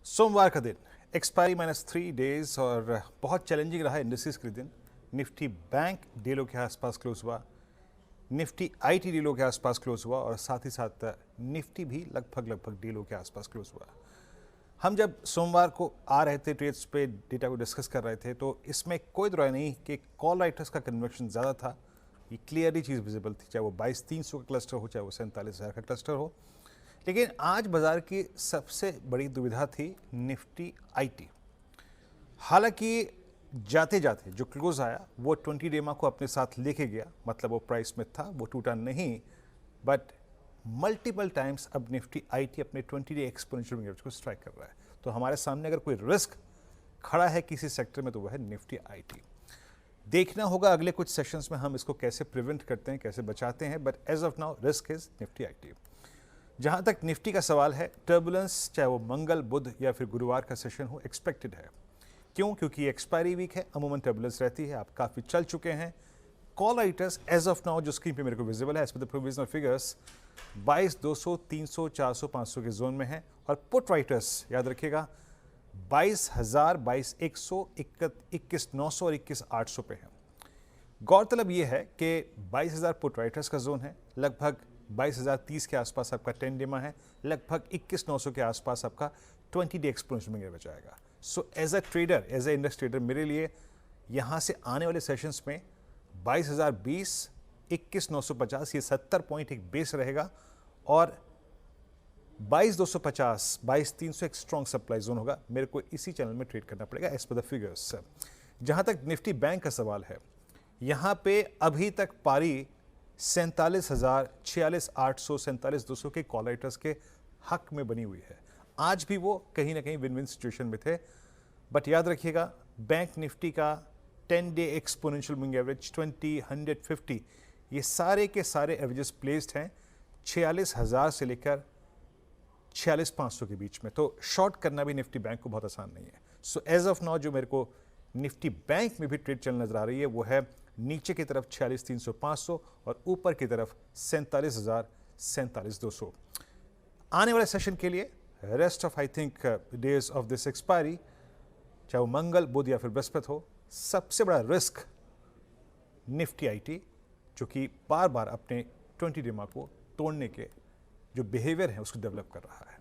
सोमवार का दिन एक्सपायरी -3 डेज और बहुत चैलेंजिंग रहा इंडस्ट्रीज के दिन। निफ्टी बैंक डे लो के आसपास क्लोज हुआ, निफ्टी आईटी डे लो के आसपास क्लोज हुआ और साथ ही साथ निफ्टी भी लगभग डे लो के आसपास क्लोज हुआ। हम जब सोमवार को आ रहे थे ट्रेड्स पे डेटा को डिस्कस कर रहे थे तो इसमें कोई दो राय नहीं कि कॉल राइटर्स का कन्वेक्शन ज़्यादा था। ये क्लियरली चीज़ विजिबल थी, चाहे वो 22,300 का क्लस्टर हो, चाहे वो 47,000 का क्लस्टर हो। लेकिन आज बाजार की सबसे बड़ी दुविधा थी निफ्टी आईटी। हालांकि जाते जाते जो क्लोज आया वो 20 डेमा को अपने साथ लेके गया, मतलब वो प्राइस में था, वो टूटा नहीं। बट मल्टीपल टाइम्स अब निफ्टी आईटी अपने 20 डे एक्सपोनेंशियल एवरेज को स्ट्राइक कर रहा है। तो हमारे सामने अगर कोई रिस्क खड़ा है किसी सेक्टर में तो वह है निफ्टी आईटी। देखना होगा अगले कुछ सेशंस में हम इसको कैसे प्रिवेंट करते हैं, कैसे बचाते हैं। But as of now risk is Nifty IT. जहां तक निफ्टी का सवाल है, टर्बुलेंस चाहे वो मंगल, बुध या फिर गुरुवार का सेशन हो, एक्सपेक्टेड है। क्यों? क्योंकि एक्सपायरी वीक है, अमूमन टर्बुलेंस रहती है। आप काफ़ी चल चुके हैं। Call writers as of now जो स्क्रीन पे मेरे को विजिबल है as per the provisional figures 22,200, 300, 400, 500 के जोन में है। और पुट राइटर्स याद रखिएगा 22,000, 22,100, 21,900 और 21,800 पे है। गौरतलब ये है कि 22,000 पुट राइटर्स का जोन है, लगभग 22,030 के आसपास आपका 10 डेमा है, लगभग 21,900 के आसपास आपका 20 डे एक्सपोनेंशियल में बचाएगा। So as a trader, as a industry trader, मेरे लिए यहाँ से आने वाले सेशंस में 22,020, 21,950 ये 70 पॉइंट एक बेस रहेगा और 22,250, 22,300 एक स्ट्रॉन्ग सप्लाई जोन होगा। मेरे को इसी चैनल में ट्रेड करना पड़ेगा एज पर द फिगर्स। जहाँ तक निफ्टी बैंक का सवाल है, यहाँ पे अभी तक पारी 47,000, 46,800, 47,200 के कॉल राइटर्स के हक में बनी हुई है। आज भी वो कहीं ना कहीं विन विन सिचुएशन में थे। बट याद रखिएगा बैंक निफ्टी का 10 डे एक्सपोनेंशियल मूविंग एवरेज 20, 150 ये सारे के सारे एवरेजेस प्लेस्ड हैं 46,000 से लेकर 46,500 के बीच में। तो शॉर्ट करना भी निफ्टी बैंक को बहुत आसान नहीं है। सो एज ऑफ नाउ जो मेरे को निफ्टी बैंक में भी ट्रेड चल नजर आ रही है वो है नीचे की तरफ 46,300, 500 और ऊपर की तरफ 47,000, 47,200। आने वाले सेशन के लिए rest of I think days of this expiry, चाहे वो मंगल, बुध या फिर बृहस्पति हो, सबसे बड़ा रिस्क निफ्टी आईटी जो कि बार बार अपने 20 डेमा को तोड़ने के जो बिहेवियर है उसको डेवलप कर रहा है।